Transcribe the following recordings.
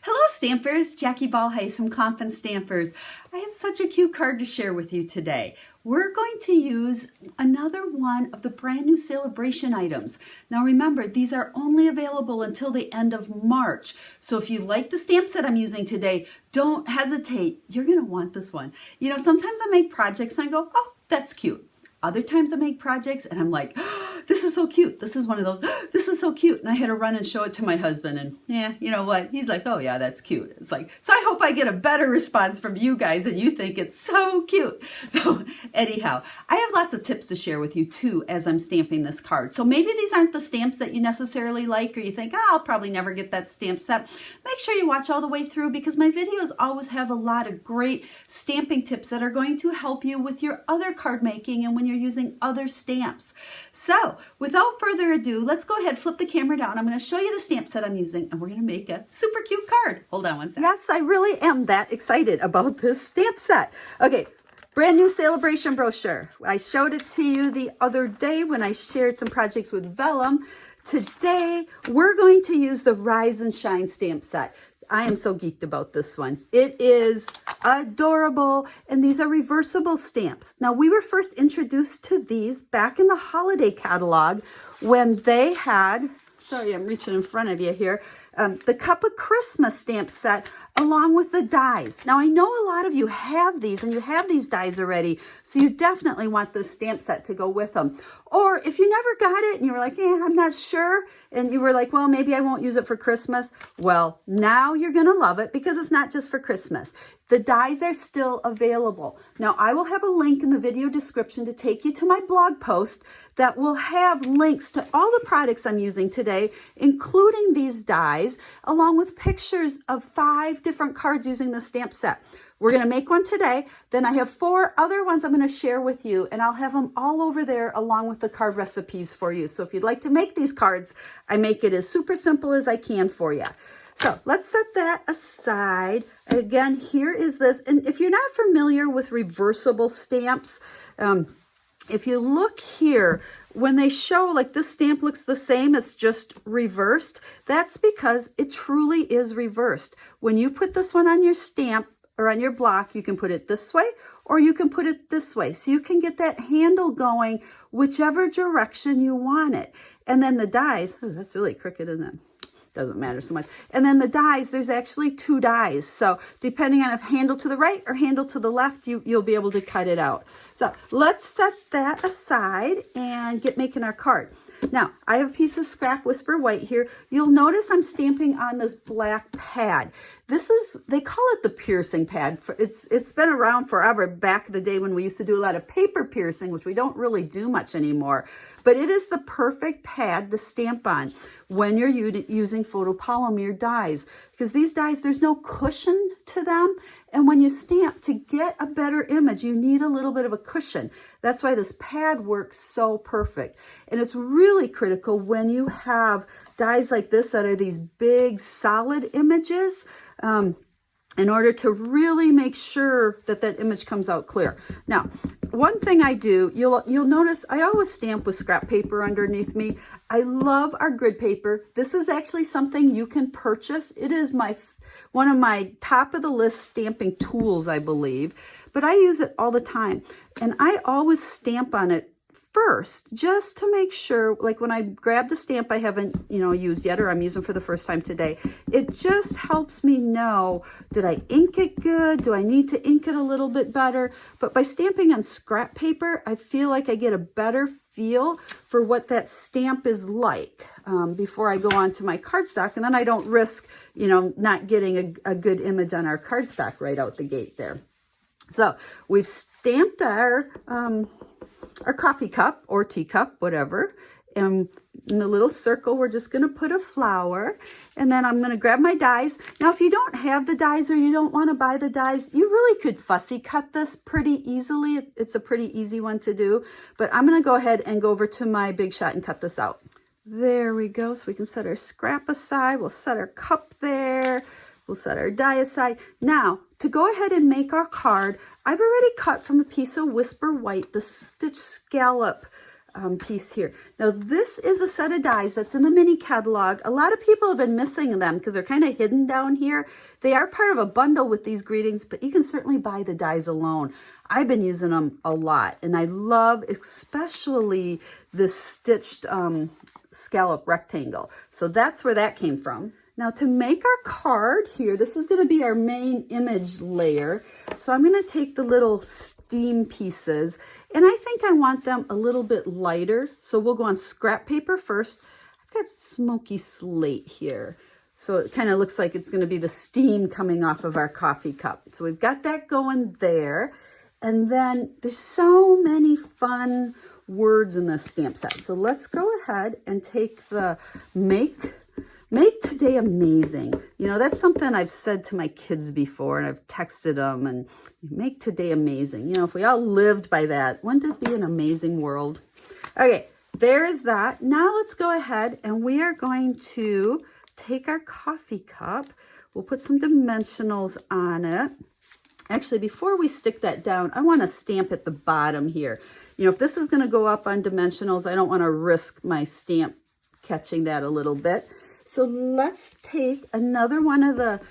Hello Stampers, Jackie Bolhuis from Klompen Stampers. I have such a cute card to share with you today. We're going to use another one of the brand new celebration items. Now remember, these are only available until the end of March. So if you like the stamp set I'm using today, don't hesitate. You're going to want this one. You know, sometimes I make projects and I go, oh, that's cute. Other times I make projects and I'm like, oh, this is so cute. This is one of those, oh, this is so cute. And I had to run and show it to my husband and yeah, you know what? He's like, oh yeah, that's cute. It's like, so I hope I get a better response from you guys and you think it's so cute. So anyhow, I have lots of tips to share with you too as I'm stamping this card. So maybe these aren't the stamps that you necessarily like or you think, oh, I'll probably never get that stamp set. Make sure you watch all the way through because my videos always have a lot of great stamping tips that are going to help you with your other card making and when you're using other stamps. So without further ado, let's go ahead, flip the camera down. I'm going to show you the stamp set I'm using and we're going to make a super cute card. Hold on one second. Yes, I really am that excited about this stamp set. Okay, brand new celebration brochure. I showed it to you the other day when I shared some projects with Vellum. Today, we're going to use the Rise and Shine stamp set. I am so geeked about this one. It is adorable, and these are reversible stamps. Now, we were first introduced to these back in the holiday catalog when they had, sorry, I'm reaching in front of you here, the Cup of Christmas stamp set along with the dies. Now, I know a lot of you have these and you have these dies already, so you definitely want this stamp set to go with them. Or if you never got it and you were like, yeah, I'm not sure, and you were like, well, maybe I won't use it for Christmas. Well, now you're going to love it because it's not just for Christmas. The dies are still available. Now, I will have a link in the video description to take you to my blog post that will have links to all the products I'm using today, including these dies, along with pictures of 5 different cards using the stamp set. We're going to make one today. Then I have 4 other ones I'm going to share with you, and I'll have them all over there along with the card recipes for you. So if you'd like to make these cards, I make it as super simple as I can for you. So let's set that aside. Again, here is this. And if you're not familiar with reversible stamps, if you look here, when they show like this stamp looks the same, it's just reversed. That's because it truly is reversed. When you put this one on your stamp or on your block, you can put it this way or you can put it this way. So you can get that handle going whichever direction you want it. And then the dies, oh, that's really crooked, isn't it? Doesn't matter so much. And then the dies, there's actually 2 dies. So depending on if handle to the right or handle to the left, you'll be able to cut it out. So let's set that aside and get making our card. Now, I have a piece of scrap Whisper White here. You'll notice I'm stamping on this black pad. This is, they call it the piercing pad. It's been around forever, back in the day when we used to do a lot of paper piercing, which we don't really do much anymore. But it is the perfect pad to stamp on when you're using photopolymer dies. Because these dies, there's no cushion to them. And when you stamp, to get a better image, you need a little bit of a cushion. That's why this pad works so perfect. And it's really critical when you have dies like this that are these big solid images, in order to really make sure that that image comes out clear. Now, one thing I do, you'll notice I always stamp with scrap paper underneath me. I love our grid paper. This is actually something you can purchase. It is one of my top of the list stamping tools, I believe, but I use it all the time. And I always stamp on it first, just to make sure, like when I grab the stamp I haven't, used yet, or I'm using for the first time today, it just helps me know, did I ink it good? Do I need to ink it a little bit better? But by stamping on scrap paper, I feel like I get a better feel for what that stamp is like before I go on to my cardstock, and then I don't risk, not getting a good image on our cardstock right out the gate there. So we've stamped our coffee cup or teacup, whatever. And in the little circle, we're just going to put a flower. And then I'm going to grab my dies. Now, if you don't have the dies or you don't want to buy the dies, you really could fussy cut this pretty easily. It's a pretty easy one to do. But I'm going to go ahead and go over to my Big Shot and cut this out. There we go. So we can set our scrap aside. We'll set our cup there. We'll set our die aside. Now, to go ahead and make our card, I've already cut from a piece of Whisper White the stitch scallop piece here. Now this is a set of dies that's in the mini catalog. A lot of people have been missing them because they're kind of hidden down here. They are part of a bundle with these greetings, but you can certainly buy the dies alone. I've been using them a lot, and I love especially this stitched scallop rectangle. So that's where that came from. Now to make our card here, this is going to be our main image layer. So I'm going to take the little steam pieces, and I think I want them a little bit lighter. So we'll go on scrap paper first. I've got smoky slate here. So it kind of looks like it's going to be the steam coming off of our coffee cup. So we've got that going there. And then there's so many fun words in this stamp set. So let's go ahead and take the make today amazing. You know, that's something I've said to my kids before, and I've texted them, and make today amazing. You know, if we all lived by that, wouldn't it be an amazing world? Okay, there is that. Now let's go ahead and we are going to take our coffee cup. We'll put some dimensionals on it. Actually, before we stick that down, I want to stamp at the bottom here. You know, if this is going to go up on dimensionals, I don't want to risk my stamp catching that a little bit. So let's take another one of the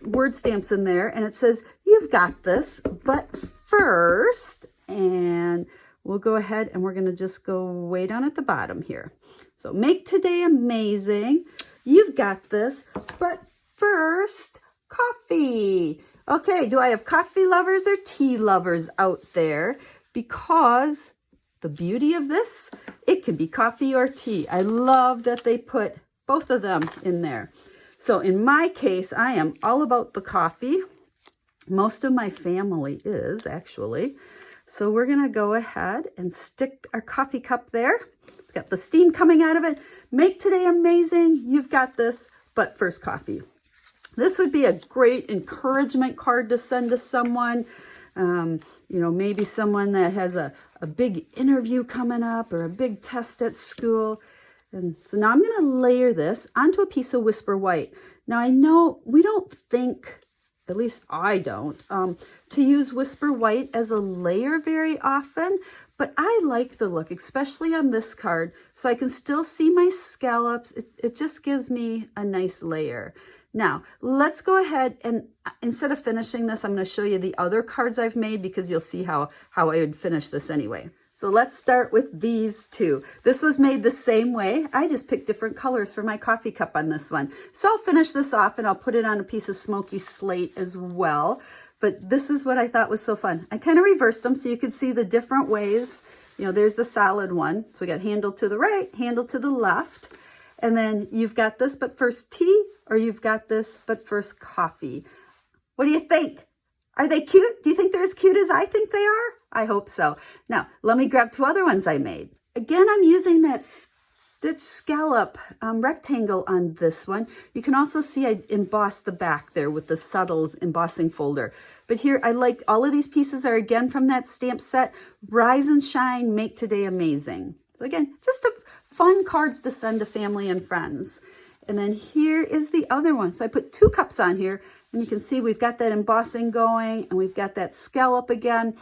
word stamps in there, and it says, you've got this, but first, and we'll go ahead and we're going to just go way down at the bottom here. So make today amazing. You've got this, but first, coffee. Okay, do I have coffee lovers or tea lovers out there? Because the beauty of this, it can be coffee or tea. I love that they put both of them in there. So in my case, I am all about the coffee. Most of my family is actually. So we're going to go ahead and stick our coffee cup there. We've got the steam coming out of it. Make today amazing. You've got this, but first coffee. This would be a great encouragement card to send to someone. You know, maybe someone that has a big interview coming up or a big test at school. And so now I'm going to layer this onto a piece of Whisper White. Now I know we don't think, at least I don't, to use Whisper White as a layer very often, but I like the look, especially on this card, so I can still see my scallops. It just gives me a nice layer. Now, let's go ahead and instead of finishing this, I'm going to show you the other cards I've made because you'll see how I would finish this anyway. So let's start with these two. This was made the same way. I just picked different colors for my coffee cup on this one. So I'll finish this off and I'll put it on a piece of smoky slate as well. But this is what I thought was so fun. I kind of reversed them so you could see the different ways. You know, there's the solid one. So we got handle to the right, handle to the left. And then you've got this, but first tea, or you've got this, but first coffee. What do you think? Are they cute? Do you think they're as cute as I think they are? I hope so. Now, let me grab two other ones I made. Again, I'm using that stitch scallop rectangle on this one. You can also see I embossed the back there with the Subtles embossing folder. But here, I like all of these pieces are again from that stamp set. Rise and shine, make today amazing. So again, just a fun cards to send to family and friends. And then here is the other one. So I put two cups on here, and you can see we've got that embossing going, and we've got that scallop again.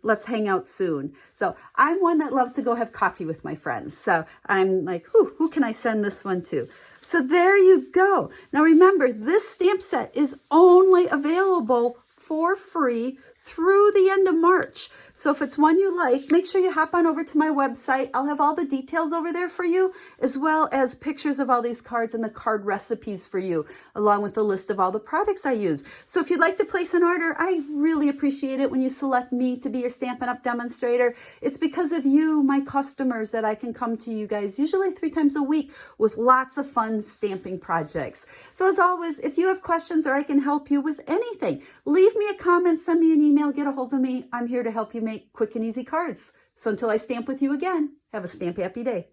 Let's hang out soon. So I'm one that loves to go have coffee with my friends. So I'm like, who can I send this one to? So there you go. Now remember, this stamp set is only available for free through the end of March. So if it's one you like, make sure you hop on over to my website. I'll have all the details over there for you, as well as pictures of all these cards and the card recipes for you, along with a list of all the products I use. So if you'd like to place an order, I really appreciate it when you select me to be your Stampin' Up! Demonstrator. It's because of you, my customers, that I can come to you guys usually 3 times a week with lots of fun stamping projects. So as always, if you have questions or I can help you with anything, leave me a comment, send me an email, get a hold of me. I'm here to help you make quick and easy cards. So until I stamp with you again, have a stamp happy day.